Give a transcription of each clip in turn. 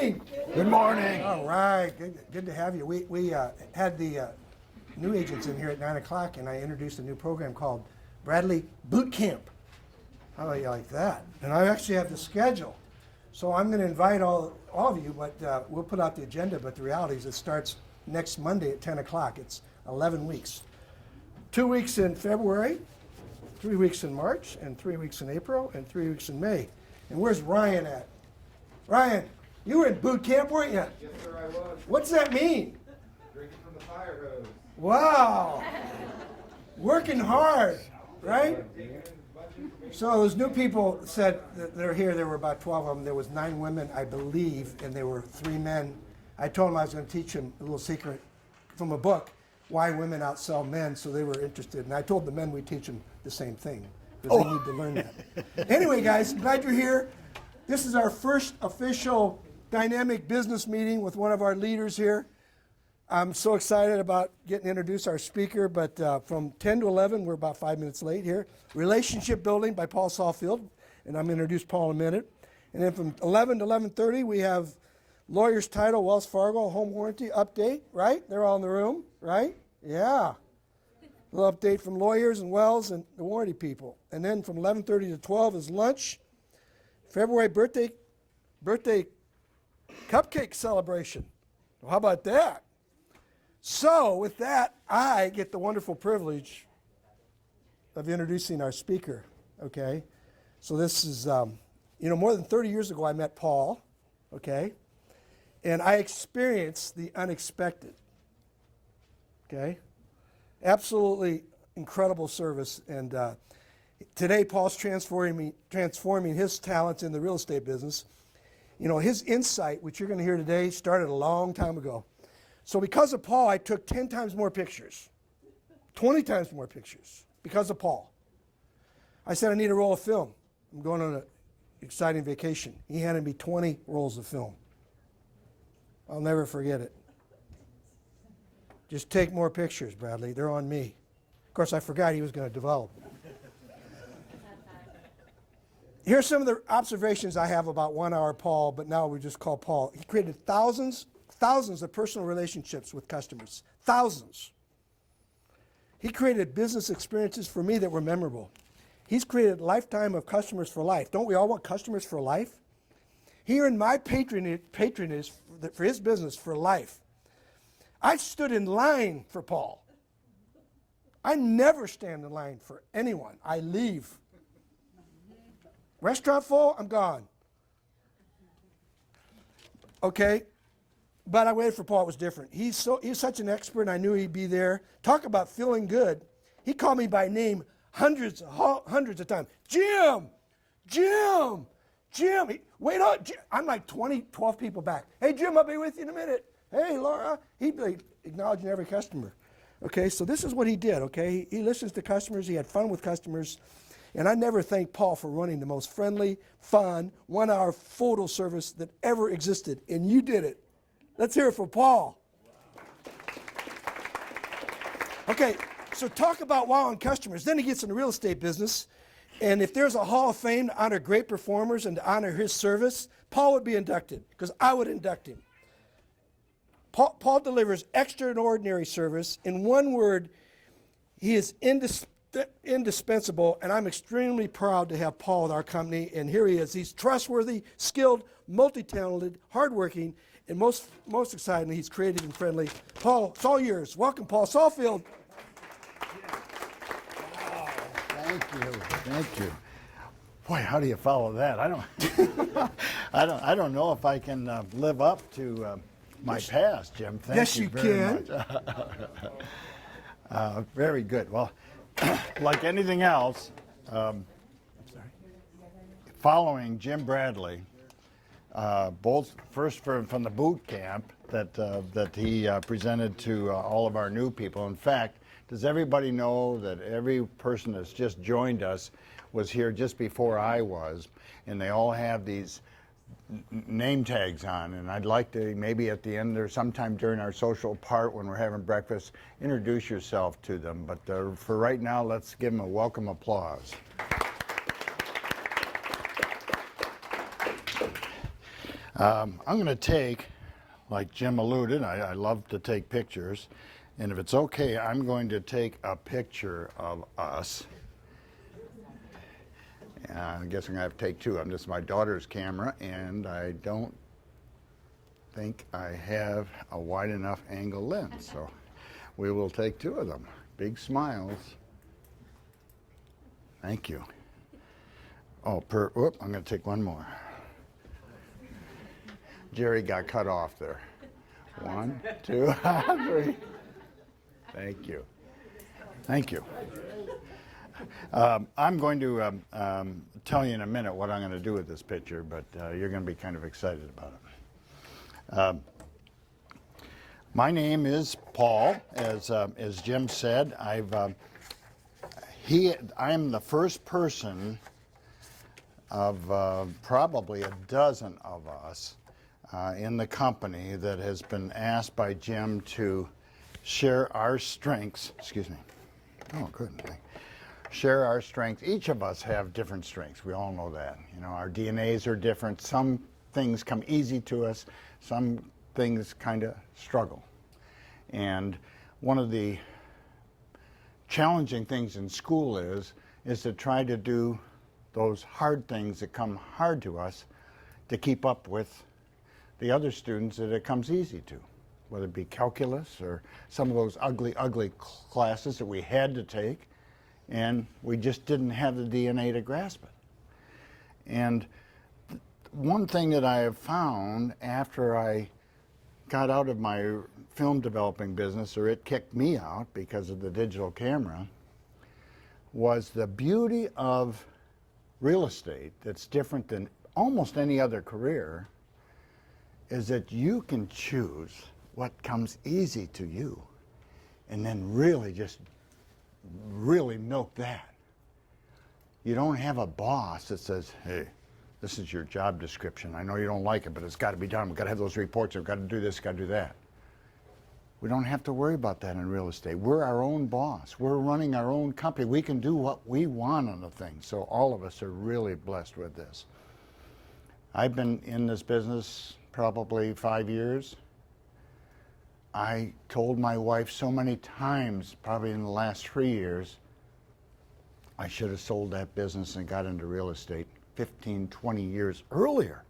morning. Good morning. All right, good to have you. We had the new agents in here at 9 o'clock, and I introduced a new program called Bradley Boot Camp. How do you like that? And I actually have the schedule. So I'm going to invite all of you, but we'll put out the agenda, but the reality is it starts next Monday at 10 o'clock. It's 11 weeks. 2 weeks in February, 3 weeks in March, and 3 weeks in April, and 3 weeks in May. And where's Ryan at? Ryan, you were in boot camp, weren't you? Yes, sir, I was. What's that mean? Drinking from the fire hose. Wow. Working hard, right? So those new people said that they're here. There were about 12 of them. There was 9 women, I believe, and there were 3 men. I told them I was going to teach them a little secret from a book, Why Women Outsell Men, so they were interested. And I told the men we'd teach them the same thing, because they need to learn that. Anyway, guys, glad you're here. This is our first official dynamic business meeting with one of our leaders here. I'm so excited about getting to introduce our speaker, but from 10 to 11, we're about 5 minutes late here. Relationship Building by Paul Saalfield, and I'm going to introduce Paul in a minute. And then from 11 to 11:30, we have Lawyer's Title, Wells Fargo, Home Warranty Update, right? They're all in the room, right? Yeah. A little update from lawyers and Wells and the warranty people. And then from 11:30 to 12 is lunch. February birthday cupcake celebration. Well, how about that? So with that, I get the wonderful privilege of introducing our speaker, okay? So this is, more than 30 years ago I met Paul, okay? And I experienced the unexpected, okay? Absolutely incredible service. And today Paul's transforming his talents in the real estate business. You know, his insight, which you're going to hear today, started a long time ago. So because of Paul, I took 10 times more pictures, 20 times more pictures, because of Paul. I said, I need a roll of film. I'm going on an exciting vacation. He handed me 20 rolls of film. I'll never forget it. Just take more pictures, Bradley. They're on me. Of course, I forgot he was going to develop. Here's some of the observations I have about 1 hour Paul, but now we just call Paul. He created thousands of personal relationships with customers. Thousands. He created business experiences for me that were memorable. He's created a lifetime of customers for life. Don't we all want customers for life? He earned my patronage for his business for life. I stood in line for Paul. I never stand in line for anyone. I leave. Restaurant full, I'm gone. Okay? But I waited for Paul. It was different. He's such an expert, and I knew he'd be there. Talk about feeling good. He called me by name hundreds of times. Jim! Wait on. I'm like 12 people back. Hey, Jim, I'll be with you in a minute. Hey, Laura. He'd be acknowledging every customer. Okay, so this is what he did, okay? He listens to customers. He had fun with customers. And I never thank Paul for running the most friendly, fun, 1 hour photo service that ever existed. And you did it. Let's hear it for Paul. Okay, so talk about wowing customers. Then he gets in the real estate business. And if there's a hall of fame to honor great performers and to honor his service, Paul would be inducted, because I would induct him. Paul delivers extraordinary service. In one word, he is indispensable, and I'm extremely proud to have Paul with our company. And here he is. He's trustworthy, skilled, multi-talented, hardworking, and most excitingly, he's creative and friendly. Paul, it's all yours. Welcome, Paul Saalfield. Wow, thank you. Boy, how do you follow that? I don't know if I can live up to my past, Jim. Thank you very much. Very good. Well, like anything else, following Jim Bradley, both first from the boot camp that he presented to all of our new people. In fact, does everybody know that every person that's just joined us was here just before I was, and they all have these name tags on, and I'd like to maybe at the end or sometime during our social part when we're having breakfast, introduce yourself to them. But for right now, let's give them a welcome applause. I'm going to take, like Jim alluded, I love to take pictures. And if it's okay, I'm going to take a picture of us. I guess I'm going to have to take two of them. This is my daughter's camera, and I don't think I have a wide enough angle lens. So we will take two of them. Big smiles. Thank you. Oh, whoop, I'm going to take one more. Jerry got cut off there. 1, 2, 3. Thank you. Thank you. I'm going to tell you in a minute what I'm going to do with this picture, but you're going to be kind of excited about it. My name is Paul, as Jim said. I am the first person of probably a dozen of us in the company that has been asked by Jim to share our strengths. Excuse me. Oh, good. Share our strengths. Each of us have different strengths. We all know that. You know, our DNAs are different. Some things come easy to us. Some things kind of struggle. And one of the challenging things in school is to try to do those hard things that come hard to us to keep up with the other students that it comes easy to, whether it be calculus or some of those ugly, ugly classes that we had to take, and we just didn't have the DNA to grasp it. And one thing that I have found after I got out of my film developing business, or it kicked me out because of the digital camera, was the beauty of real estate that's different than almost any other career is that you can choose what comes easy to you and then really just really milk that. You don't have a boss that says, hey, this is your job description. I know you don't like it, but it's got to be done. We've got to have those reports. We've got to do this, got to do that. We don't have to worry about that in real estate. We're our own boss. We're running our own company. We can do what we want on the thing. So all of us are really blessed with this. I've been in this business probably 5 years. I told my wife so many times, probably in the last 3 years, I should have sold that business and got into real estate 15, 20 years earlier.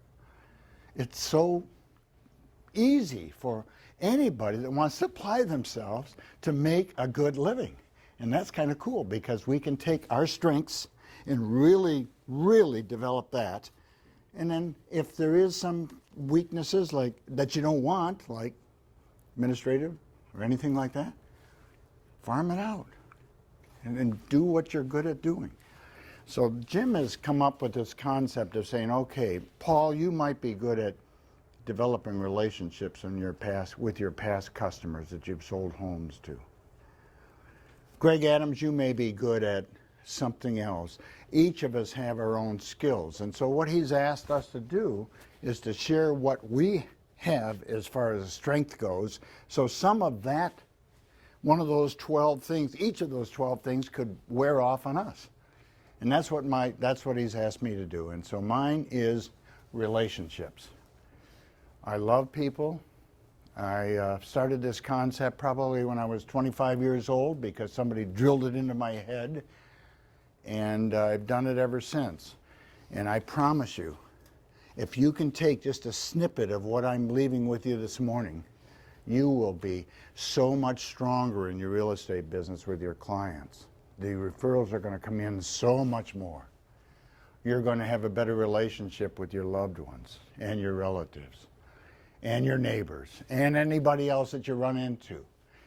It's so easy for anybody that wants to apply themselves to make a good living. And that's kind of cool because we can take our strengths and really, really develop that. And then if there is some weaknesses like that you don't want, like administrative or anything like that, farm it out and do what you're good at doing. So Jim has come up with this concept of saying, okay, Paul, you might be good at developing relationships in your past with your past customers that you've sold homes to. Greg Adams, you may be good at something else. Each of us have our own skills. And so what he's asked us to do is to share what we have as far as strength goes. So some of that, one of those 12 things, each of those 12 things could wear off on us. And that's what he's asked me to do. And so mine is relationships. I love people. I started this concept probably when I was 25 years old because somebody drilled it into my head, and I've done it ever since. And I promise you, if you can take just a snippet of what I'm leaving with you this morning, you will be so much stronger in your real estate business with your clients. The referrals are going to come in so much more. You're going to have a better relationship with your loved ones and your relatives and your neighbors and anybody else that you run into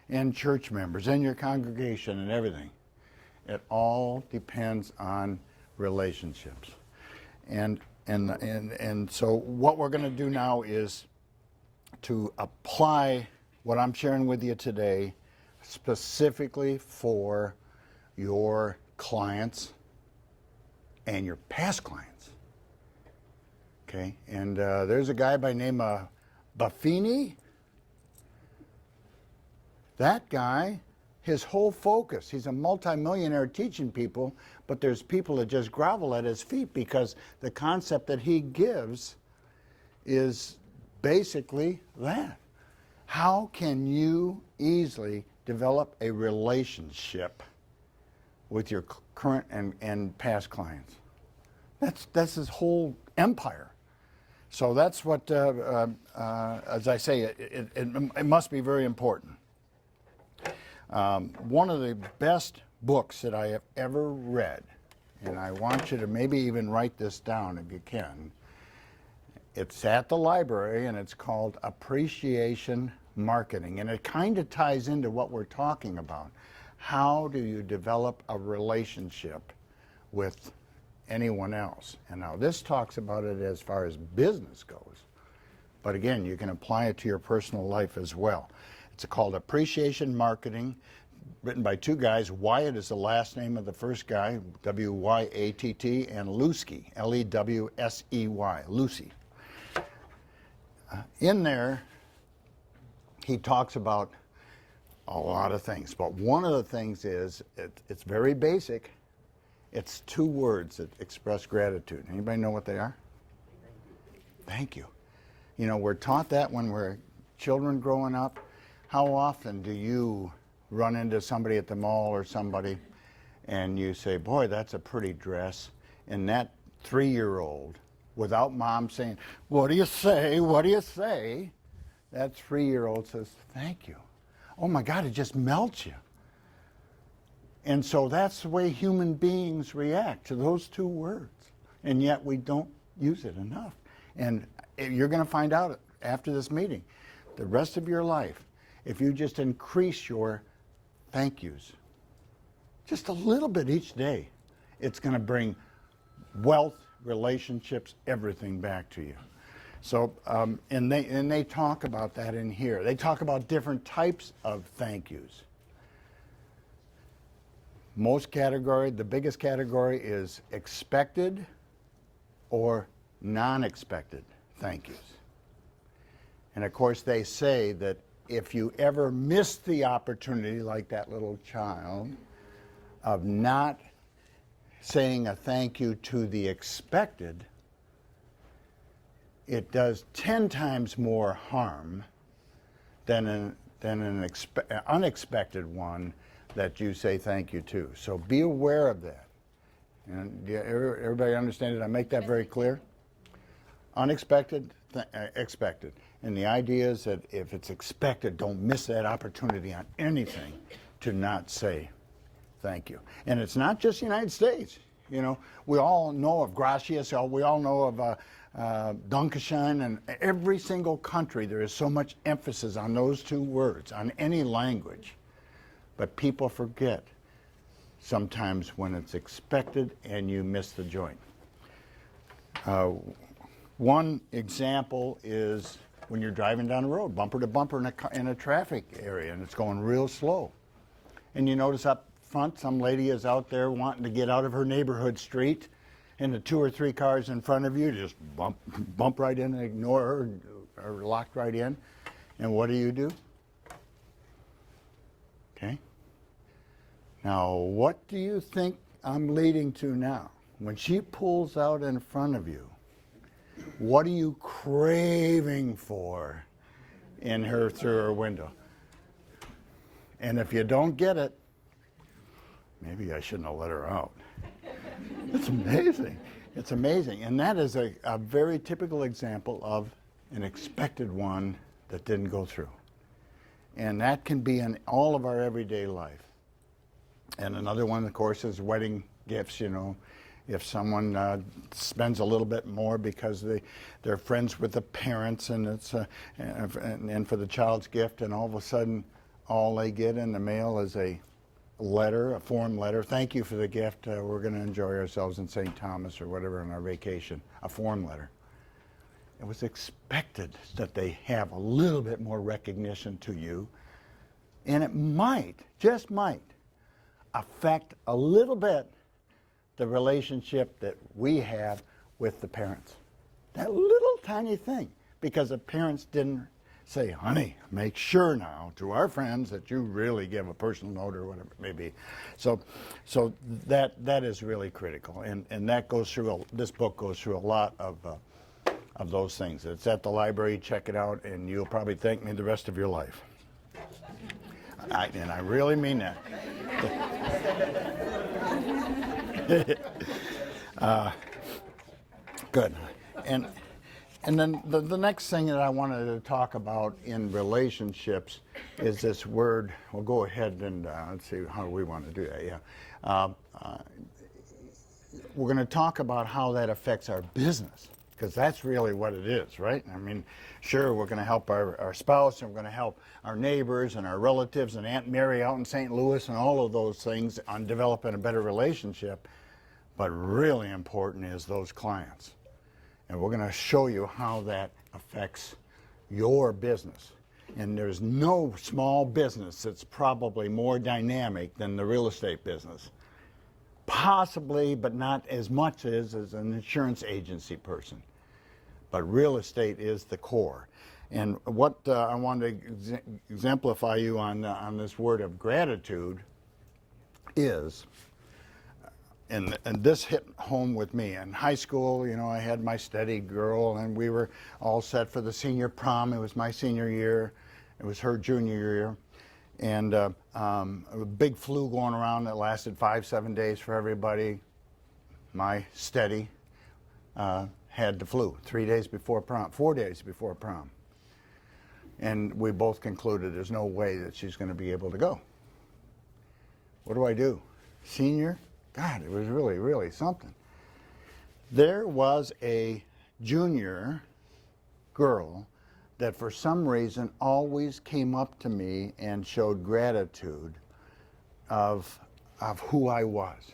and church members and your congregation and everything. It all depends on relationships. And so what we're going to do now is to apply what I'm sharing with you today specifically for your clients and your past clients. Okay, and there's a guy by the name of Buffini. That guy, his whole focus, he's a multimillionaire teaching people, but there's people that just grovel at his feet because the concept that he gives is basically that. How can you easily develop a relationship with your current and past clients? That's his whole empire. So that's what, as I say, it must be very important. One of the best books that I have ever read, and I want you to maybe even write this down if you can. It's at the library, and it's called Appreciation Marketing, and it kind of ties into what we're talking about. How do you develop a relationship with anyone else? And now this talks about it as far as business goes, but again, you can apply it to your personal life as well. It's called Appreciation Marketing, written by two guys. Wyatt is the last name of the first guy, W-Y-A-T-T, and Lewsey, L-E-W-S-E-Y, Lucy. In there, he talks about a lot of things, but one of the things is, it's very basic. It's two words that express gratitude. Anybody know what they are? Thank you. You know, we're taught that when we're children growing up. How often do you run into somebody at the mall or somebody and you say, boy, that's a pretty dress, and that 3-year-old, without mom saying, what do you say, what do you say, that 3-year-old says, thank you. Oh my God, it just melts you. And so that's the way human beings react to those two words. And yet we don't use it enough. And you're going to find out after this meeting, the rest of your life, if you just increase your thank yous, just a little bit each day, it's going to bring wealth, relationships, everything back to you. So, and they talk about that in here. They talk about different types of thank yous. The biggest category is expected or non-expected thank yous. And of course they say that if you ever miss the opportunity, like that little child, of not saying a thank you to the expected, it does 10 times more harm than an unexpected one that you say thank you to. So be aware of that. And everybody understand it? I make that very clear? Unexpected, expected. And the idea is that if it's expected, don't miss that opportunity on anything to not say thank you. And it's not just the United States. You know, we all know of gracias, we all know of Dankeschön, and every single country there is so much emphasis on those two words, on any language. But people forget sometimes when it's expected and you miss the joint. One example is when you're driving down the road, bumper to bumper in a traffic area, and it's going real slow. And you notice up front, some lady is out there wanting to get out of her neighborhood street, and the 2 or 3 cars in front of you just bump right in and ignore her, or locked right in. And what do? Okay. Now, what do you think I'm leading to now? When she pulls out in front of you, what are you craving for in her through her window? And if you don't get it, maybe I shouldn't have let her out. It's amazing. It's amazing. And that is a very typical example of an expected one that didn't go through. And that can be in all of our everyday life. And another one, of course, is wedding gifts. You know, if someone spends a little bit more because they're friends with the parents, and it's and for the child's gift, and all of a sudden all they get in the mail is a letter, a form letter. Thank you for the gift. We're going to enjoy ourselves in St. Thomas or whatever on our vacation. A form letter. It was expected that they have a little bit more recognition to you, and it might, just might, affect a little bit the relationship that we have with the parents. That little tiny thing, because the parents didn't say, honey, make sure now to our friends that you really give a personal note or whatever it may be. So that is really critical, and that goes through, this book goes through a lot of of those things. It's at the library. Check it out, and you'll probably thank me the rest of your life. And I really mean that. Good. And then the next thing that I wanted to talk about in relationships is this word. We'll go ahead and let's see how we want to do that. Yeah. We're going to talk about how that affects our business, because that's really what it is, right? I mean, sure, we're going to help our spouse, and we're going to help our neighbors and our relatives and Aunt Mary out in St. Louis and all of those things on developing a better relationship. But really important is those clients. And we're going to show you how that affects your business. And there's no small business that's probably more dynamic than the real estate business. Possibly, but not as much as an insurance agency person. But real estate is the core. And what I want to exemplify you on this word of gratitude is, and this hit home with me. In high school, you know, I had my steady girl, and we were all set for the senior prom. It was my senior year. It was her junior year. And a big flu going around that lasted 5-7 days for everybody. My steady had the flu 3 days before prom, 4 days before prom. And we both concluded there's no way that she's going to be able to go. What do I do? Senior? God, it was really, really something. There was a junior girl that for some reason always came up to me and showed gratitude of who I was.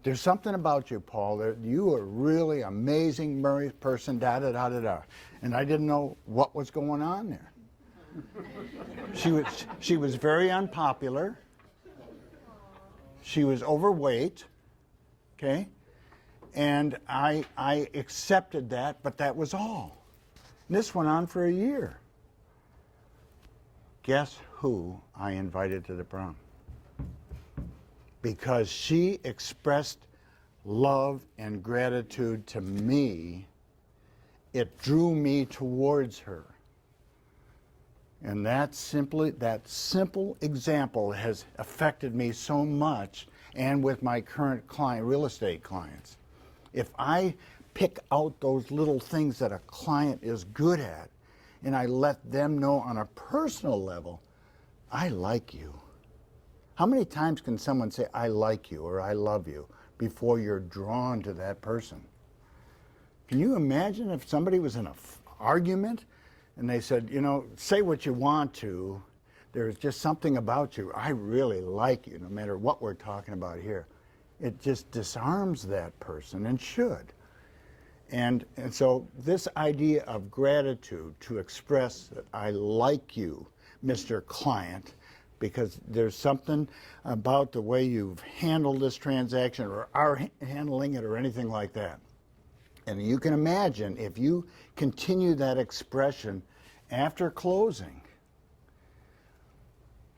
There's something about you, Paul, that you are really amazing person, da-da-da-da-da. And I didn't know what was going on there. She was very unpopular. She was overweight, okay? And I accepted that, but that was all. And this went on for a year. Guess who I invited to the prom? Because she expressed love and gratitude to me, it drew me towards her. And that simple example has affected me so much, and with my current real estate clients. If I pick out those little things that a client is good at, and I let them know on a personal level, I like you. How many times can someone say, I like you or I love you before you're drawn to that person? Can you imagine if somebody was in an argument and they said, you know, say what you want to, there's just something about you, I really like you, no matter what we're talking about here. It just disarms that person, and should. And so this idea of gratitude, to express that I like you, Mr. Client, because there's something about the way you've handled this transaction or are handling it or anything like that. And you can imagine if you continue that expression after closing,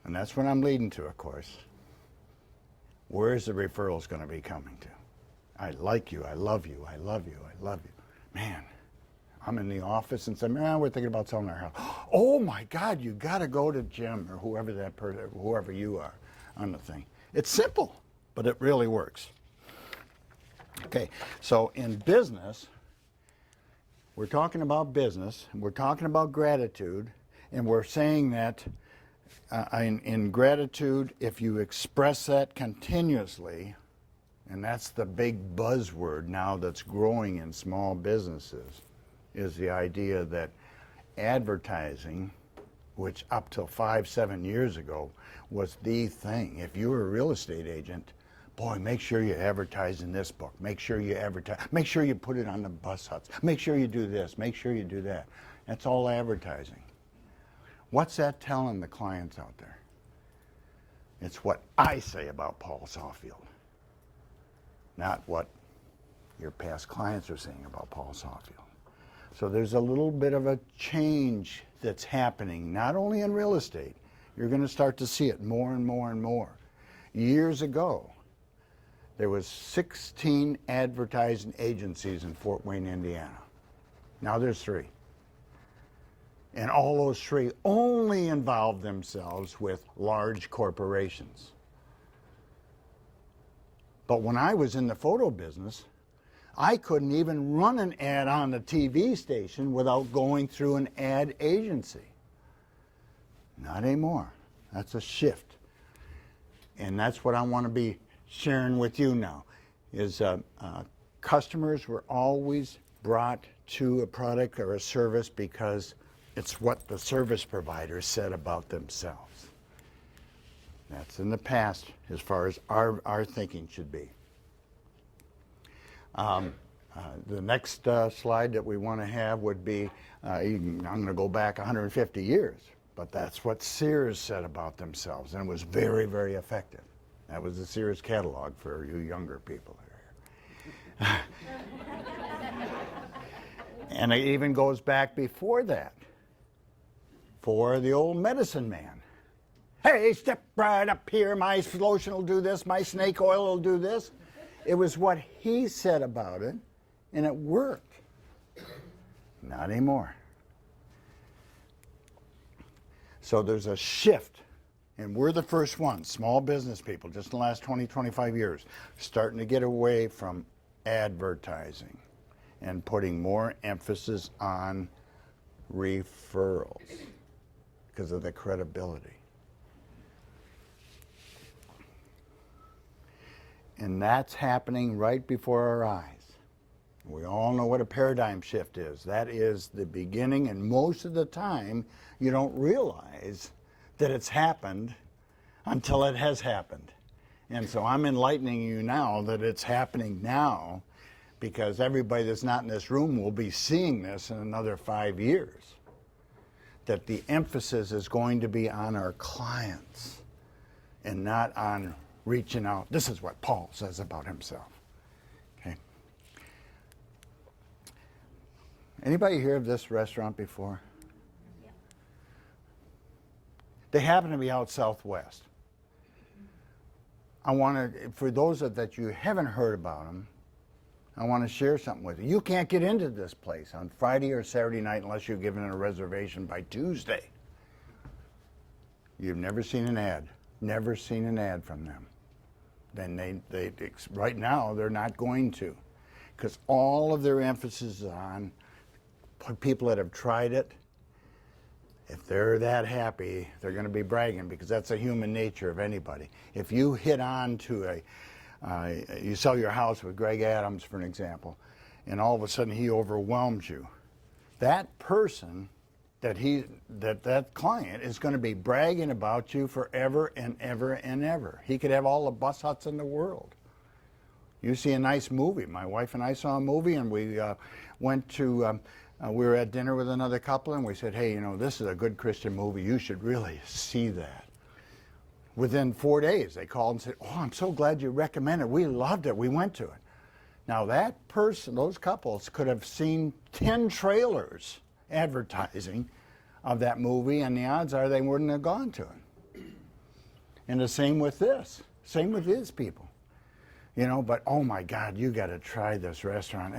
and that's what I'm leading to, of course, where's the referrals going to be coming to? I like you, I love you, I love you, I love you. Man, I'm in the office and say, man, we're thinking about selling our house. Oh my God, you got to go to Jim or whoever that person, whoever you are on the thing. It's simple, but it really works. Okay, so in business, we're talking about business, and we're talking about gratitude, and we're saying that in gratitude, if you express that continuously, and that's the big buzzword now that's growing in small businesses, is the idea that advertising, which up till 5-7 years ago was the thing. If you were a real estate agent, boy, make sure you advertise in this book. Make sure you advertise. Make sure you put it on the bus huts. Make sure you do this. Make sure you do that. That's all advertising. What's that telling the clients out there? It's what I say about Paul Saalfield, not what your past clients are saying about Paul Saalfield. So there's a little bit of a change that's happening, not only in real estate. You're going to start to see it more and more and more. Years ago, there was 16 advertising agencies in Fort Wayne, Indiana. Now there's 3. And all those 3 only involve themselves with large corporations. But when I was in the photo business, I couldn't even run an ad on the TV station without going through an ad agency. Not anymore. That's a shift. And that's what I want to be sharing with you now, is customers were always brought to a product or a service because it's what the service provider said about themselves. That's in the past as far as our thinking should be. The next slide that we want to have would be, I'm going to go back 150 years, but that's what Sears said about themselves, and it was very, very effective. That was the Sears catalog for you younger people here. And it even goes back before that, for the old medicine man. Hey, step right up here, my lotion will do this, my snake oil will do this. It was what he said about it, and it worked. Not anymore. So there's a shift, and we're the first ones, small business people, just in the last 20, 25 years, starting to get away from advertising and putting more emphasis on referrals because of the credibility. And that's happening right before our eyes. We all know what a paradigm shift is. That is the beginning, and most of the time you don't realize that it's happened until it has happened. And so I'm enlightening you now that it's happening now, because everybody that's not in this room will be seeing this in another 5 years. That the emphasis is going to be on our clients and not on reaching out. This is what Paul says about himself. Okay. Anybody hear of this restaurant before? Yeah. They happen to be out southwest. I want to, for those that you haven't heard about them, I want to share something with you. You can't get into this place on Friday or Saturday night unless you're given a reservation by Tuesday. You've never seen an ad. Never seen an ad from them. Then they right now they're not going to, because all of their emphasis is on people that have tried it. If they're that happy, they're going to be bragging, because that's a human nature of anybody. If you hit on to you sell your house with Greg Adams, for an example, and all of a sudden he overwhelms you, that person, that client is going to be bragging about you forever and ever and ever. He could have all the bus huts in the world. You see a nice movie. My wife and I saw a movie, and we went to, we were at dinner with another couple, and we said, hey, you know, this is a good Christian movie. You should really see that. Within 4 days, they called and said, oh, I'm so glad you recommended it. We loved it. We went to it. Now that person, those couples could have seen 10 trailers advertising of that movie, and the odds are they wouldn't have gone to it. And the same with this. Same with these people. You know, but oh my God, you got to try this restaurant.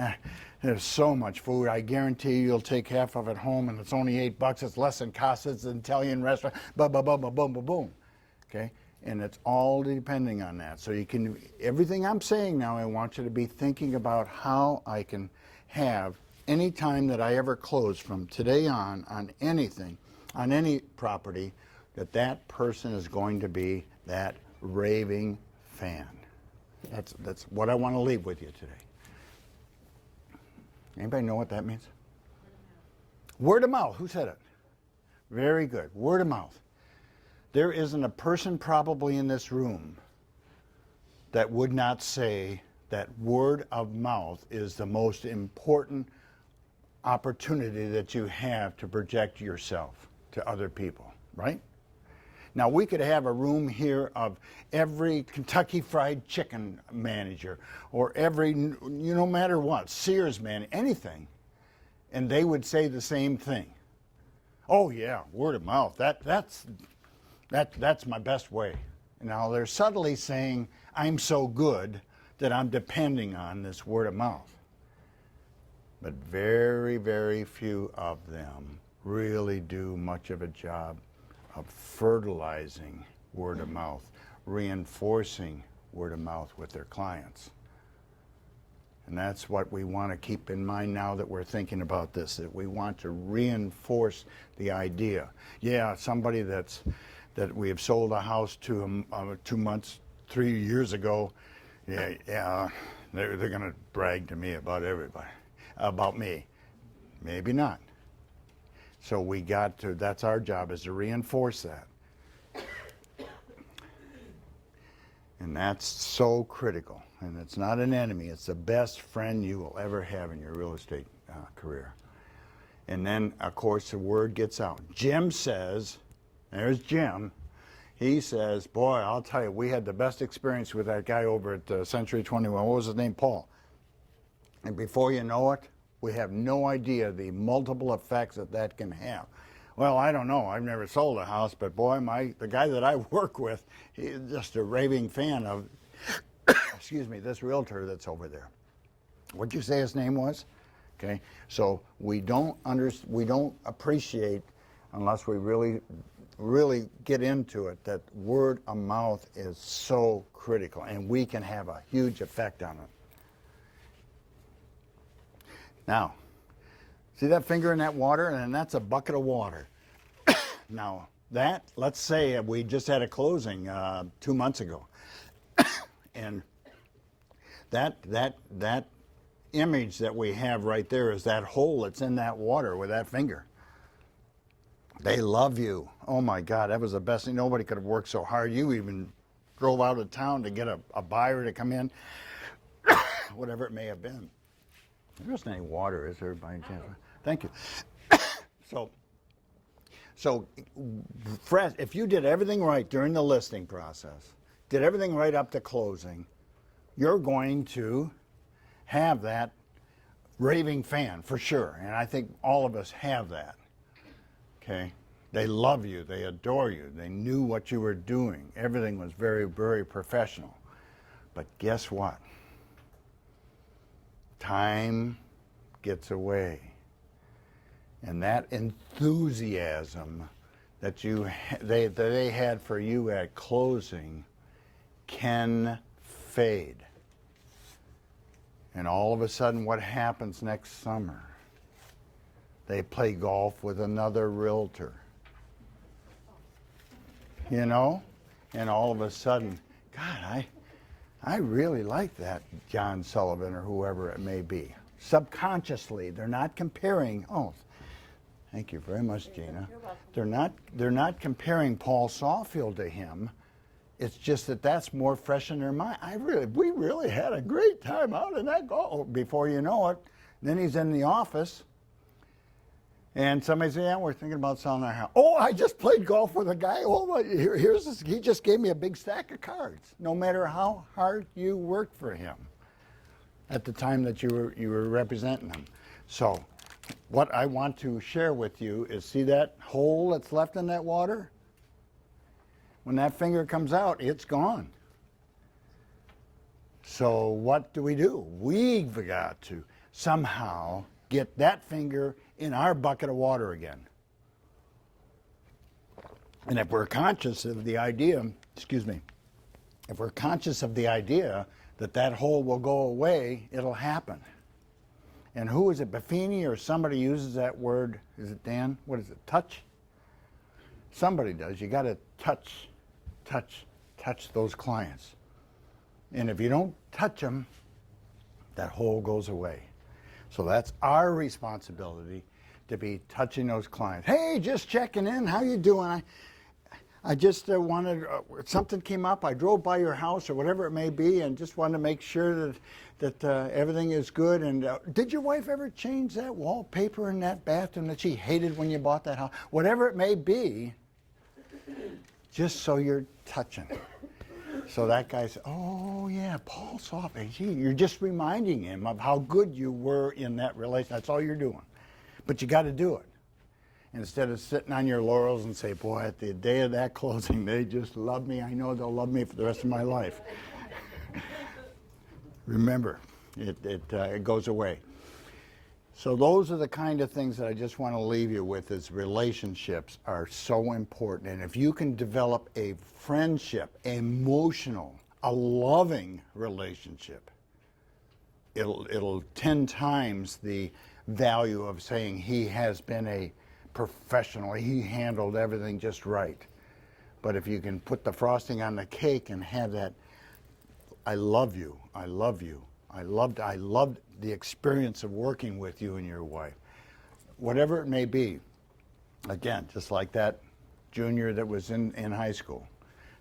There's so much food. I guarantee you'll take half of it home, and it's only $8. It's less than Casa's Italian restaurant. Boom, boom, boom, boom, boom, boom, boom. Okay, and it's all depending on that. So you can, everything I'm saying now, I want you to be thinking about how I can have any time that I ever close from today on anything, on any property, that person is going to be that raving fan. That's what I want to leave with you today. Anybody know what that means? Word of mouth. Who said it? Very good. Word of mouth. There isn't a person probably in this room that would not say that word of mouth is the most important opportunity that you have to project yourself to other people, right? Now, we could have a room here of every Kentucky Fried Chicken manager, or every, no matter what, Sears man, anything, and they would say the same thing. Oh yeah, word of mouth, that's my best way. Now they're subtly saying, I'm so good that I'm depending on this word of mouth. but very, very few of them really do much of a job of fertilizing word of mouth, reinforcing word of mouth with their clients. And that's what we want to keep in mind now that we're thinking about this, that we want to reinforce the idea. Yeah, somebody that we have sold a house to 2 months, 3 years ago, yeah, they're going to brag to me about everybody, about me. Maybe not. So we got to, that's our job, is to reinforce that. And that's so critical. And it's not an enemy, it's the best friend you will ever have in your real estate career. And then, of course, the word gets out. Jim says, there's Jim, he says, boy, I'll tell you, we had the best experience with that guy over at Century 21. What was his name? Paul. And before you know it, we have no idea the multiple effects that can have. Well, I don't know. I've never sold a house, but boy, the guy that I work with, he's just a raving fan of, excuse me, this realtor that's over there. What'd you say his name was? Okay, so we don't appreciate, unless we really get into it, that word of mouth is so critical, and we can have a huge effect on it. Now, see that finger in that water? And that's a bucket of water. Now, let's say we just had a closing 2 months ago. And that image that we have right there is that hole that's in that water with that finger. They love you. Oh my God, that was the best thing. Nobody could have worked so hard. You even drove out of town to get a buyer to come in, whatever it may have been. There isn't any water, is there, by any chance? Thank you. So, fresh, if you did everything right during the listing process, did everything right up to closing, you're going to have that raving fan for sure. And I think all of us have that. Okay? They love you. They adore you. They knew what you were doing. Everything was very, very professional. But guess what? Time gets away, and that enthusiasm that they had for you at closing can fade. And all of a sudden, what happens next summer? They play golf with another realtor, you know, and all of a sudden, God, I really like that John Sullivan or whoever it may be. Subconsciously, they're not comparing. Oh, thank you very much, Gina. They're not comparing Paul Saalfield to him. It's just that that's more fresh in their mind. We really had a great time out in that golf. Before you know it, then he's in the office, and somebody says, "Yeah, we're thinking about selling our house." Oh, I just played golf with a guy. Oh, here's this. He just gave me a big stack of cards. No matter how hard you worked for him at the time that you were representing him. So, what I want to share with you is, see that hole that's left in that water? When that finger comes out, it's gone. So what do? We've got to somehow get that finger in our bucket of water again. And if we're conscious of the idea, if we're conscious of the idea that that hole will go away, it'll happen. And who is it, Buffini or somebody uses that word? Is it Dan? What is it, touch? Somebody does. You got to touch those clients. And if you don't touch them, that hole goes away. So that's our responsibility, to be touching those clients. Hey, just checking in. How you doing? I just wanted, something came up. I drove by your house or whatever it may be, and just wanted to make sure that everything is good. And did your wife ever change that wallpaper in that bathroom that she hated when you bought that house? Whatever it may be, just so you're touching. So that guy said, oh yeah, Paul Saalfield. You're just reminding him of how good you were in that relationship. That's all you're doing. But you got to do it. Instead of sitting on your laurels and say, boy, at the day of that closing, they just love me. I know they'll love me for the rest of my life. Remember, it goes away. So those are the kind of things that I just want to leave you with, is relationships are so important. And if you can develop a friendship, emotional, a loving relationship, it'll 10 times the value of saying he has been a professional, he handled everything just right. But if you can put the frosting on the cake and have that, I love you, I love you, I loved the experience of working with you and your wife, whatever it may be. Again, just like that junior that was in high school,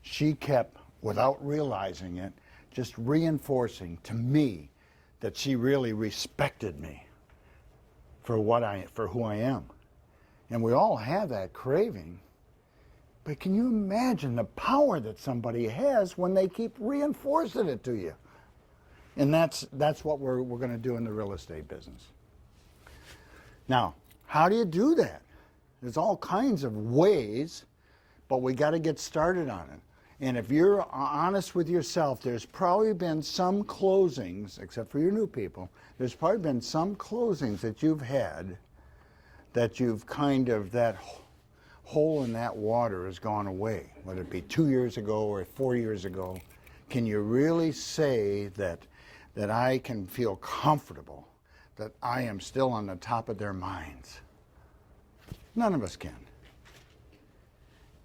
she kept, without realizing it, just reinforcing to me that she really respected me for who I am. And we all have that craving. But can you imagine the power that somebody has when they keep reinforcing it to you? And that's what we're going to do in the real estate business. Now, how do you do that? There's all kinds of ways, but we got to get started on it. And if you're honest with yourself, there's probably been some closings, except for your new people, there's probably been some closings that you've had that you've kind of, that hole in that water has gone away, whether it be 2 years ago or 4 years ago. Can you really say that I can feel comfortable that I am still on the top of their minds? None of us can.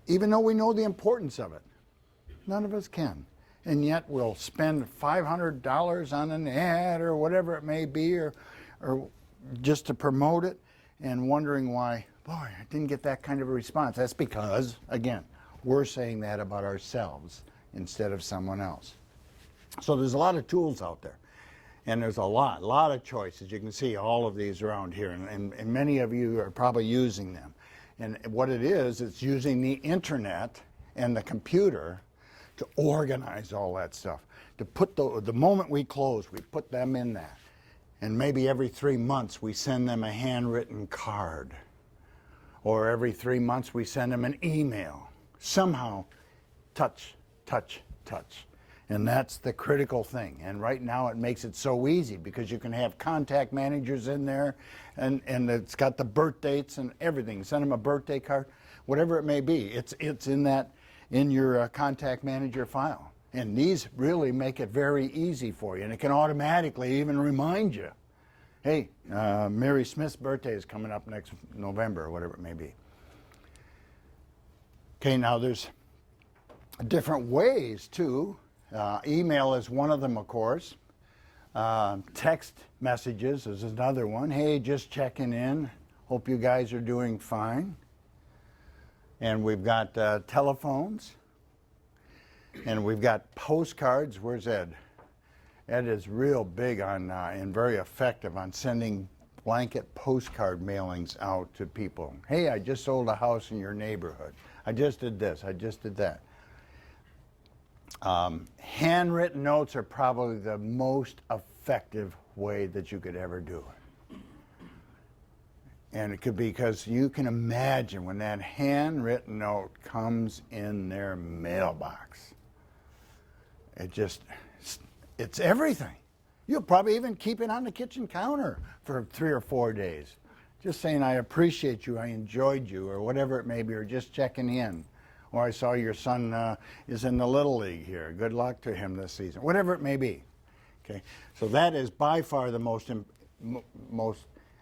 Even though we know the importance of it, none of us can. And yet we'll spend $500 on an ad or whatever it may be, or just to promote it, and wondering why, boy, I didn't get that kind of a response. That's because, again, we're saying that about ourselves instead of someone else. So there's a lot of tools out there. And there's a lot of choices. You can see all of these around here, and many of you are probably using them. And what it is, it's using the internet and the computer to organize all that stuff. To put the moment we close, we put them in that. And maybe every 3 months we send them a handwritten card. Or every 3 months we send them an email. Somehow, touch, touch, touch. And that's the critical thing. And right now it makes it so easy because you can have contact managers in there, and it's got the birth dates and everything. Send them a birthday card, whatever it may be. It's in your contact manager file. And these really make it very easy for you. And it can automatically even remind you, hey, Mary Smith's birthday is coming up next November, or whatever it may be. Okay, now there's different ways too. Email is one of them, of course. Text messages is another one. Hey, just checking in. Hope you guys are doing fine. And we've got telephones. And we've got postcards. Where's Ed? Ed is real big on and very effective on sending blanket postcard mailings out to people. Hey, I just sold a house in your neighborhood. I just did this. I just did that. Handwritten notes are probably the most effective way that you could ever do it. And it could be because you can imagine when that handwritten note comes in their mailbox. It's everything. You'll probably even keep it on the kitchen counter for 3 or 4 days. Just saying, I appreciate you, I enjoyed you, or whatever it may be, or just checking in. Or I saw your son is in the Little League here. Good luck to him this season. Whatever it may be. Okay, so that is by far the most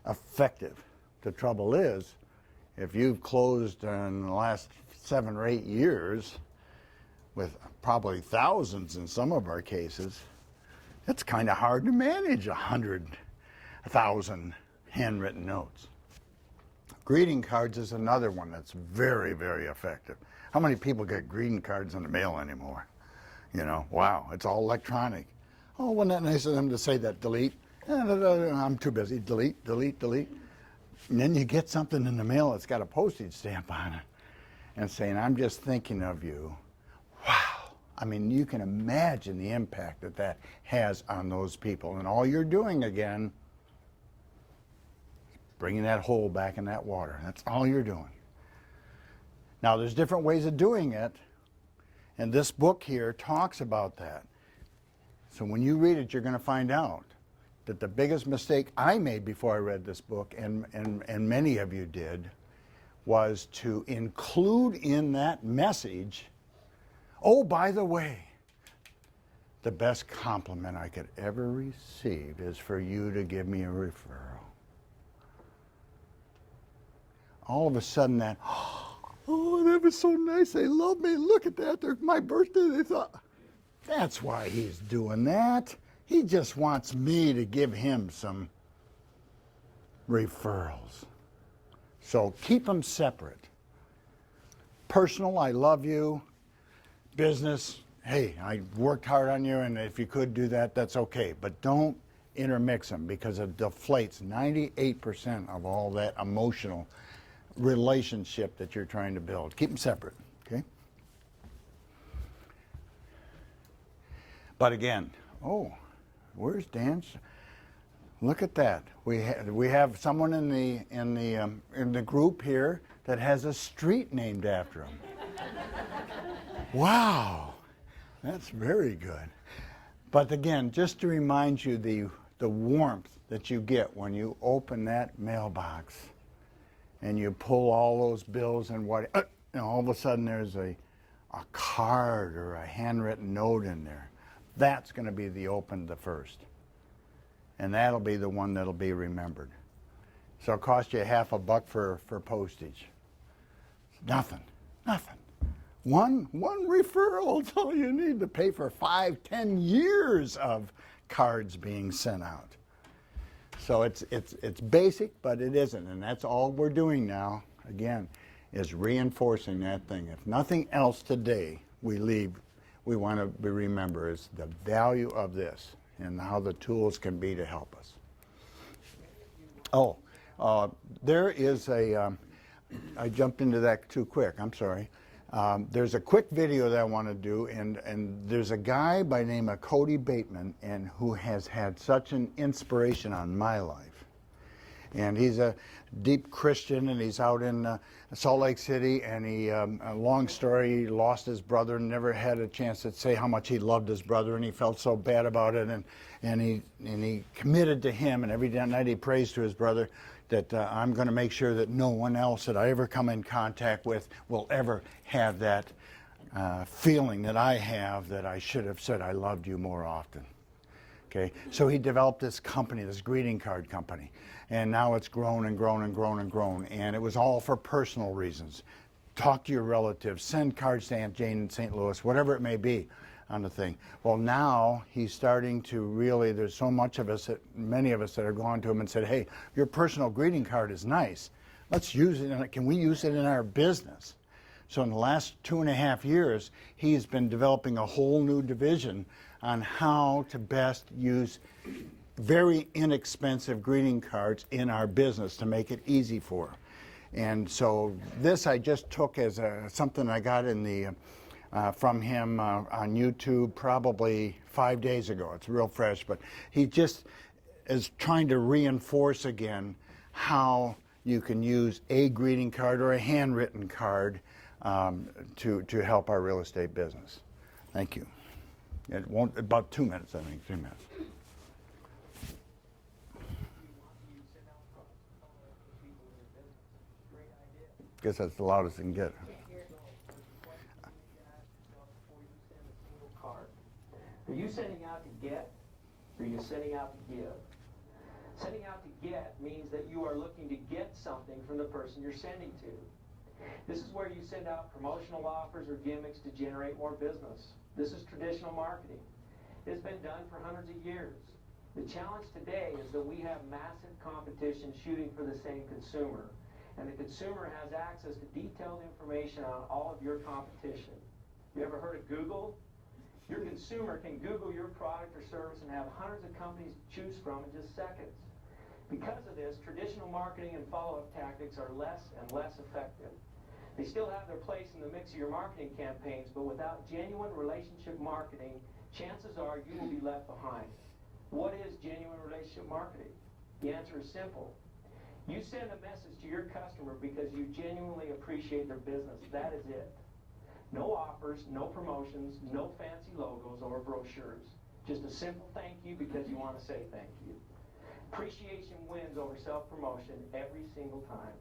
effective. The trouble is, if you've closed in the last 7 or 8 years, with probably thousands in some of our cases, it's kind of hard to manage 100,000 handwritten notes. Greeting cards is another one that's very, very effective. How many people get greeting cards in the mail anymore? You know, wow, it's all electronic. Oh, wasn't that nice of them to say that? Delete. I'm too busy. Delete, delete, delete. And then you get something in the mail that's got a postage stamp on it and saying, I'm just thinking of you. Wow. I mean, you can imagine the impact that that has on those people. And all you're doing again, bringing that hole back in that water. That's all you're doing. Now, there's different ways of doing it, and this book here talks about that. So when you read it, you're going to find out. that the biggest mistake I made before I read this book, and many of you did, was to include in that message, oh, by the way, the best compliment I could ever receive is for you to give me a referral. All of a sudden that, oh, that was so nice. They love me. Look at that. They're my birthday. They thought, that's why he's doing that. He just wants me to give him some referrals. So keep them separate. Personal, I love you. Business, hey, I worked hard on you, and if you could do that, that's okay. But don't intermix them, because it deflates 98% of all that emotional relationship that you're trying to build. Keep them separate, okay? But again, oh, where's Dan? Look at that. We have someone in the group here that has a street named after him. Wow, that's very good. But again, just to remind you the warmth that you get when you open that mailbox and you pull all those bills and all of a sudden there's a card or a handwritten note in there. That's going to be the first. And that'll be the one that'll be remembered. So it'll cost you $50 for postage. Nothing. One referral is all you need to pay for 5-10 years of cards being sent out. So it's basic, but it isn't, and that's all we're doing now, again, is reinforcing that thing. If nothing else today we want to remember is the value of this and how the tools can be to help us. Oh, there is I jumped into that too quick, I'm sorry. There's a quick video that I want to do, and there's a guy by the name of Cody Bateman, and who has had such an inspiration on my life. And he's a deep Christian, and he's out in Salt Lake City, and a long story, he lost his brother and never had a chance to say how much he loved his brother, and he felt so bad about it, and he committed to him, and every night he prays to his brother that I'm going to make sure that no one else that I ever come in contact with will ever have that feeling that I have, that I should have said I loved you more often. Okay, so he developed this company, this greeting card company, and now it's grown and grown and grown and grown, and it was all for personal reasons. Talk to your relatives, send cards to Aunt Jane in St. Louis, whatever it may be on the thing. Well, now he's starting to really, there's so much of us, many of us that have gone to him and said, hey, your personal greeting card is nice. Let's use it, can we use it in our business? So in the last 2.5 years, he's been developing a whole new division on how to best use very inexpensive greeting cards in our business to make it easy for. And so this I just took as something I got in the from him on YouTube probably 5 days ago. It's real fresh, but he just is trying to reinforce again how you can use a greeting card or a handwritten card to help our real estate business. Thank you. It won't, about 2 minutes, I think, 3 minutes. Guess that's the loudest I can get. Are you sending out to get, or are you sending out to give? Sending out to get means that you are looking to get something from the person you're sending to. This is where you send out promotional offers or gimmicks to generate more business. This is traditional marketing. It's been done for hundreds of years. The challenge today is that we have massive competition shooting for the same consumer, and the consumer has access to detailed information on all of your competition. You ever heard of Google? Your consumer can Google your product or service and have hundreds of companies to choose from in just seconds. Because of this, traditional marketing and follow-up tactics are less and less effective. They still have their place in the mix of your marketing campaigns, but without genuine relationship marketing, chances are you will be left behind. What is genuine relationship marketing? The answer is simple. You send a message to your customer because you genuinely appreciate their business. That is it. No offers, no promotions, no fancy logos or brochures. Just a simple thank you because you want to say thank you. Appreciation wins over self-promotion every single time.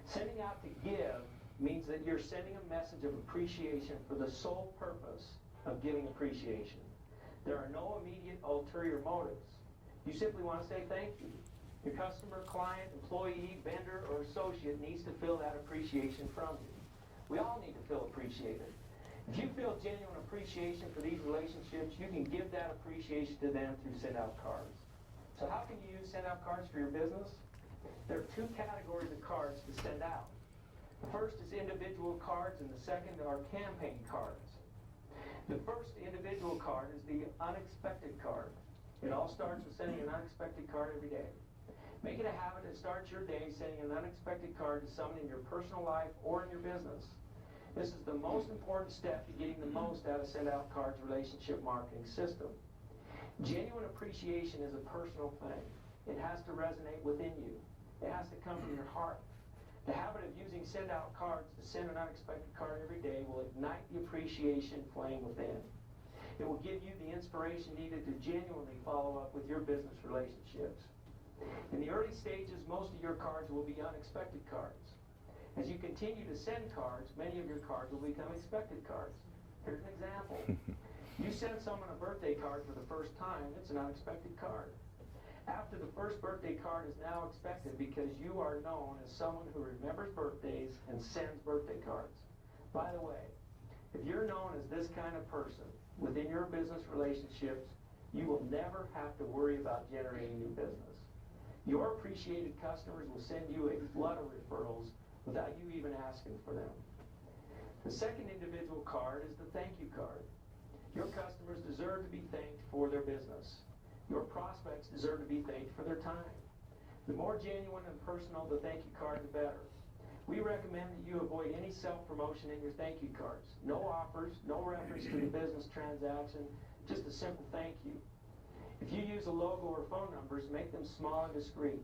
Sending out to give means that you're sending a message of appreciation for the sole purpose of giving appreciation. There are no immediate ulterior motives. You simply want to say thank you. Your customer, client, employee, vendor, or associate needs to feel that appreciation from you. We all need to feel appreciated. If you feel genuine appreciation for these relationships, you can give that appreciation to them through send-out cards. So how can you use send-out cards for your business? There are two categories of cards to send out. The first is individual cards, and the second are campaign cards. The first individual card is the unexpected card. It all starts with sending an unexpected card every day. Make it a habit to start your day sending an unexpected card to someone in your personal life or in your business. This is the most important step to getting the most out of send-out cards relationship marketing system. Genuine appreciation is a personal thing. It has to resonate within you. It has to come from your heart. The habit of using send-out cards to send an unexpected card every day will ignite the appreciation flame within. It will give you the inspiration needed to genuinely follow up with your business relationships. In the early stages, most of your cards will be unexpected cards. As you continue to send cards, many of your cards will become expected cards. Here's an example. You send someone a birthday card for the first time, it's an unexpected card. After the first birthday card is now expected because you are known as someone who remembers birthdays and sends birthday cards. By the way, if you're known as this kind of person within your business relationships, you will never have to worry about generating new business. Your appreciated customers will send you a flood of referrals without you even asking for them. The second individual card is the thank you card. Your customers deserve to be thanked for their business. Your prospects deserve to be thanked for their time. The more genuine and personal the thank you card, the better. We recommend that you avoid any self-promotion in your thank you cards. No offers, no reference to the business transaction, just a simple thank you. If you use a logo or phone numbers, make them small and discreet.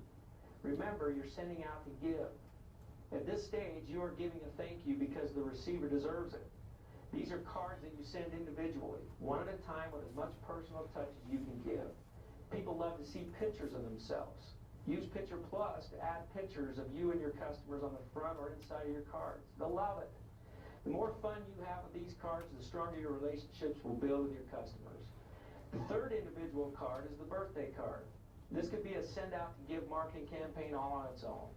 Remember, you're sending out to give. At this stage, you are giving a thank you because the receiver deserves it. These are cards that you send individually, one at a time with as much personal touch as you can give. People love to see pictures of themselves. Use Picture Plus to add pictures of you and your customers on the front or inside of your cards. They'll love it. The more fun you have with these cards, the stronger your relationships will build with your customers. The third individual card is the birthday card. This could be a send-out to give marketing campaign all on its own.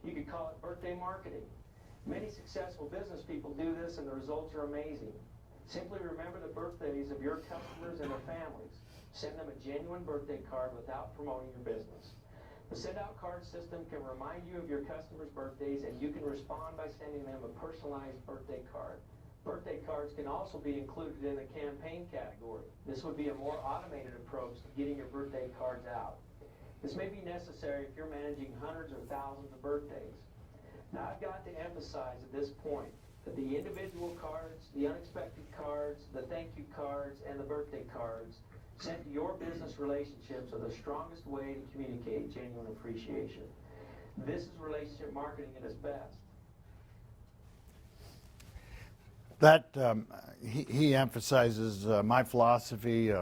You could call it birthday marketing. Many successful business people do this and the results are amazing. Simply remember the birthdays of your customers and their families. Send them a genuine birthday card without promoting your business. The send-out card system can remind you of your customers' birthdays, and you can respond by sending them a personalized birthday card. Birthday cards can also be included in the campaign category. This would be a more automated approach to getting your birthday cards out. This may be necessary if you're managing hundreds or thousands of birthdays. Now, I've got to emphasize at this point that the individual cards, the unexpected cards, the thank you cards, and the birthday cards sent to your business relationships are the strongest way to communicate genuine appreciation. This is relationship marketing at its best. That he emphasizes my philosophy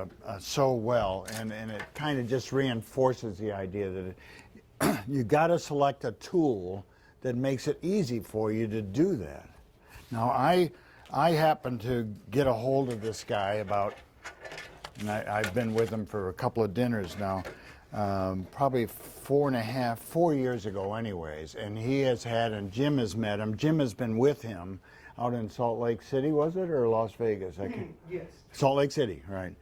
so well, and it kind of just reinforces the idea that you got to select a tool that makes it easy for you to do that. Now, I happen to get a hold of this guy about, and I've been with him for a couple of dinners now, probably 4 years ago anyways, and he has had, and Jim has met him. Jim has been with him out in Salt Lake City, was it, or Las Vegas? I can't. Yes. Salt Lake City, right.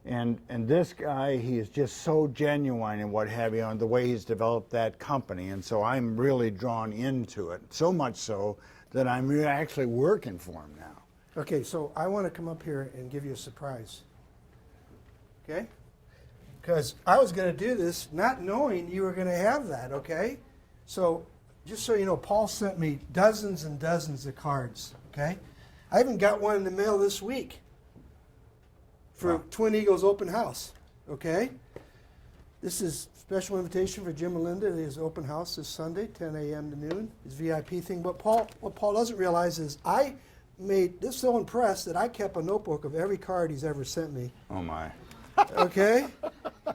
And this guy, he is just so genuine and what have you on the way he's developed that company, and so I'm really drawn into it, so much so that I'm actually working for him now. Okay, so I want to come up here and give you a surprise. Okay? Because I was going to do this not knowing you were going to have that, okay? So, just so you know, Paul sent me dozens and dozens of cards, okay? I even got one in the mail this week for Twin Eagles open house, okay? This is special invitation for Jim and Linda. His open house this Sunday, 10 a.m. to noon. His VIP thing. But what Paul doesn't realize is I made this so impressed that I kept a notebook of every card he's ever sent me. Oh my. Okay?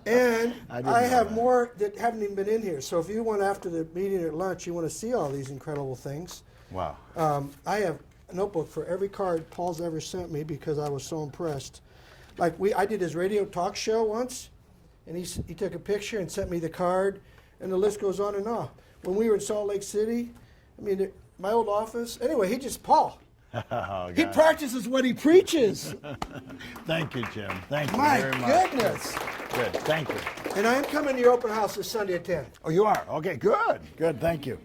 And I didn't I know have that. more that haven't even been in here. So if you want after the meeting or lunch, you want to see all these incredible things. Wow. I have a notebook for every card Paul's ever sent me because I was so impressed. Like I did his radio talk show once, and he took a picture and sent me the card, and the list goes on and on. When we were in Salt Lake City, I mean, my old office. Anyway, Paul. Oh, He God. practices what he preaches. Thank you, Jim. Thank you My very much. goodness. Good. Thank you. And I am coming to your open house this Sunday at 10. Oh, you are? Okay, good. Good, thank you.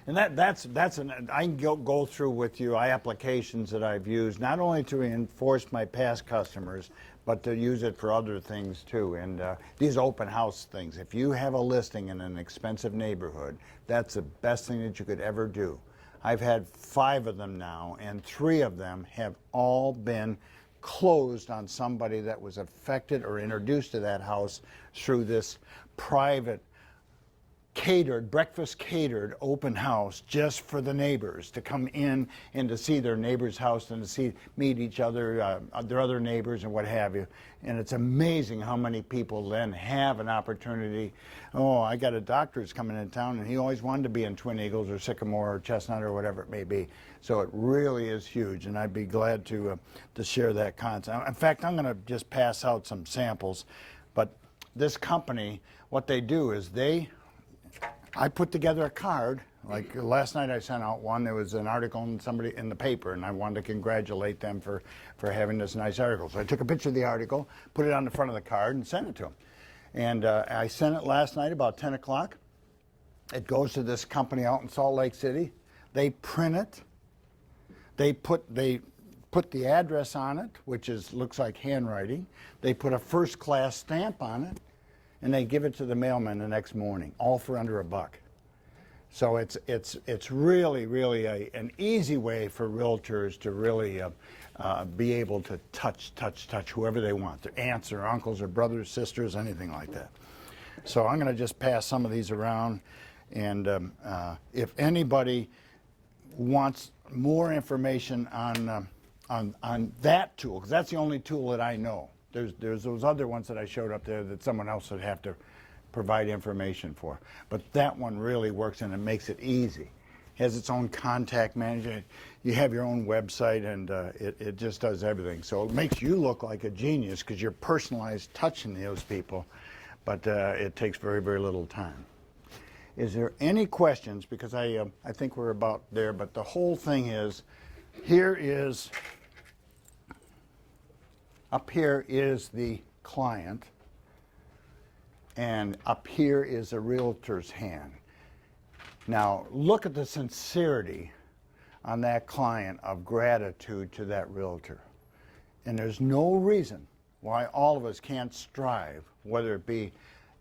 And I can go through with you applications that I've used, not only to reinforce my past customers, but to use it for other things too. And these open house things, if you have a listing in an expensive neighborhood, that's the best thing that you could ever do. I've had 5 of them now, and 3 of them have all been closed on somebody that was affected or introduced to that house through this private breakfast catered open house just for the neighbors to come in and to see their neighbor's house and to meet each other, their other neighbors and what have you. And it's amazing how many people then have an opportunity. Oh, I got a doctor who's coming in town and he always wanted to be in Twin Eagles or Sycamore or Chestnut or whatever it may be. So it really is huge, and I'd be glad to share that concept. In fact, I'm going to just pass out some samples. But this company, what they do is I put together a card. Like last night I sent out one. There was an article in somebody in the paper, and I wanted to congratulate them for having this nice article. So I took a picture of the article, put it on the front of the card, and sent it to them. And I sent it last night about 10 o'clock. It goes to this company out in Salt Lake City. They print it. They put the address on it, which looks like handwriting. They put a first-class stamp on it, and they give it to the mailman the next morning, all for under $1. So it's really an easy way for realtors to really be able to touch whoever they want, their aunts or uncles or brothers, sisters, anything like that. So I'm going to just pass some of these around, and if anybody wants more information on that tool, because that's the only tool that I know. There's those other ones that I showed up there that someone else would have to provide information for. But that one really works, and it makes it easy. It has its own contact manager. You have your own website, and it just does everything. So it makes you look like a genius because you're personalized touching those people, but it takes very, very little time. Is there any questions? Because I think we're about there, but the whole thing is, up here is the client, and up here is a realtor's hand. Now, look at the sincerity on that client of gratitude to that realtor. And there's no reason why all of us can't strive, whether it be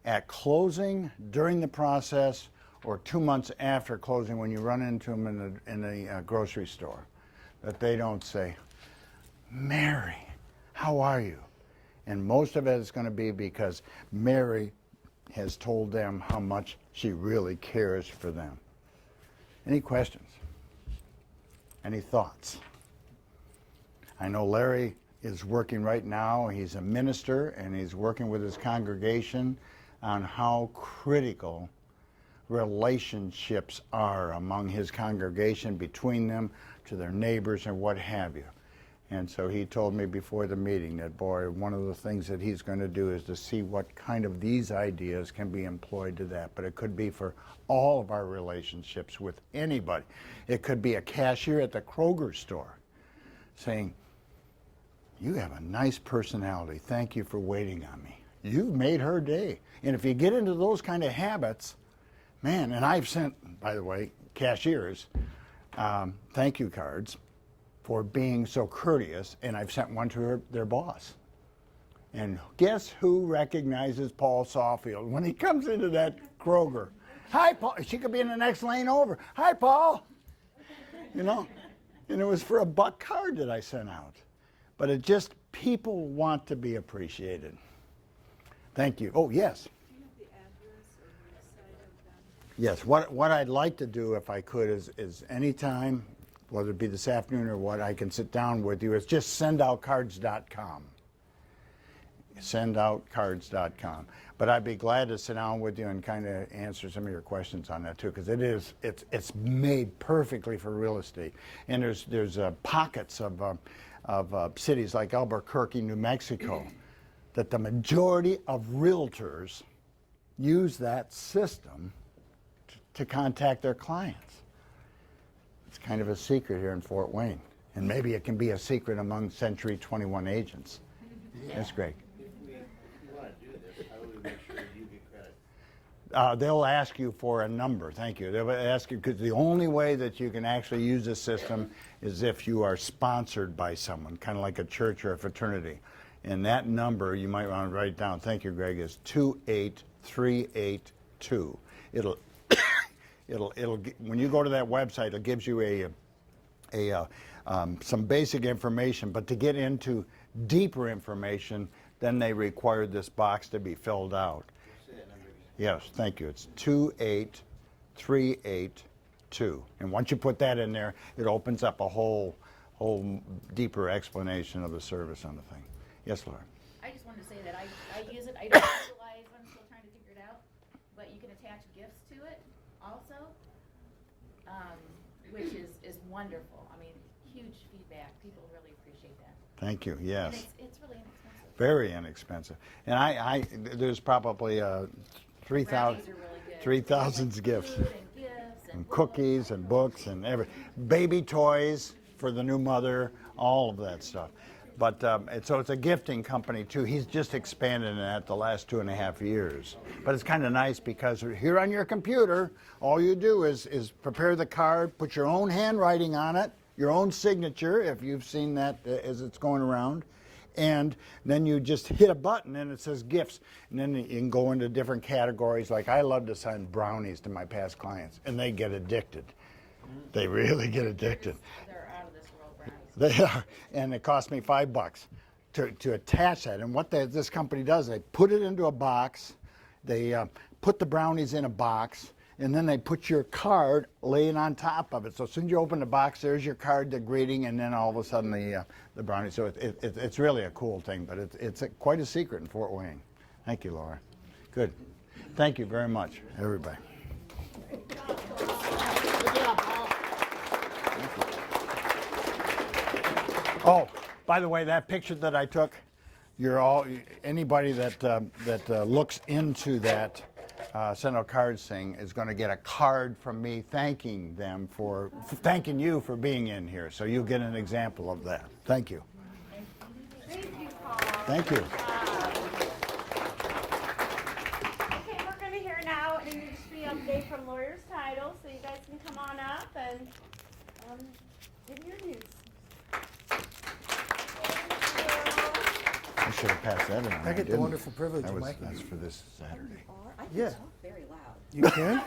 at closing, during the process, or 2 months after closing when you run into them in a grocery store, that they don't say, "Mary, how are you?" And most of it is going to be because Mary has told them how much she really cares for them. Any questions? Any thoughts? I know Larry is working right now. He's a minister, and he's working with his congregation on how critical relationships are among his congregation, between them, to their neighbors and what have you. And so he told me before the meeting that, boy, one of the things that he's going to do is to see what kind of these ideas can be employed to that. But it could be for all of our relationships with anybody. It could be a cashier at the Kroger store saying, "You have a nice personality. Thank you for waiting on me. You've made her day." And if you get into those kind of habits, man, and I've sent, by the way, cashiers thank you cards for being so courteous, and I've sent one to their boss. And guess who recognizes Paul Saalfield when he comes into that Kroger? "Hi, Paul." She could be in the next lane over. "Hi, Paul." You know, and it was for $1 card that I sent out. But it just, people want to be appreciated. Thank you. Oh, yes. Yes, what I'd like to do, if I could, is anytime, whether it be this afternoon or what, I can sit down with you, is just sendoutcards.com. sendoutcards.com. But I'd be glad to sit down with you and kind of answer some of your questions on that too, because it's made perfectly for real estate. And there's pockets of cities like Albuquerque, New Mexico, that the majority of realtors use that system to contact their clients. It's kind of a secret here in Fort Wayne. And maybe it can be a secret among Century 21 agents. That's great. If we want to do this, how do we make sure you get credit? They'll ask you for a number. Thank you. They'll ask you, because the only way that you can actually use this system is if you are sponsored by someone, kind of like a church or a fraternity. And that number, you might want to write it down. Thank you, Greg, is 28382. It'll when you go to that website, it gives you some basic information, but to get into deeper information, then they require this box to be filled out. Yes, thank you. It's 28382. And once you put that in there, it opens up a whole deeper explanation of the service on the thing. Yes, Laura. I just wanted to say that I use it. I don't utilize. I'm still trying to figure it out. But you can attach gifts to it also, which is wonderful. I mean, huge feedback. People really appreciate that. Thank you. Yes. And it's really inexpensive. Very inexpensive. And there's probably 3,000 Brownies are really good. 3,000 gifts. Food and gifts And cookies and books and baby toys for the new mother, all of that stuff. But so it's a gifting company too. He's just expanded that the last 2.5 years. But it's kind of nice because here on your computer, all you do is prepare the card, put your own handwriting on it, your own signature, if you've seen that as it's going around, and then you just hit a button and it says gifts. And then you can go into different categories. Like I love to send brownies to my past clients, and they get addicted. They really get addicted. They're out of this world brownies. They are, and it cost me $5 to attach that. And what this company does, they put it into a box, they put the brownies in a box, and then they put your card laying on top of it. So as soon as you open the box, there's your card, the greeting, and then all of a sudden the brownies. So it's really a cool thing, but it's quite a secret in Fort Wayne. Thank you, Laura. Good. Thank you very much, everybody. Oh, by the way, that picture that I took, anybody that looks into that send out cards thing is going to get a card from me thanking you for being in here. So you'll get an example of that. Thank you. Thank you, Paul. Thank you. Okay, we're going to hear now an industry update from Lawyer's Title, so you guys can come on up and give your news. I should have passed that around. I get the didn't. wonderful privilege of That's miking. for this Saturday. I can Yeah. talk very loud. You can?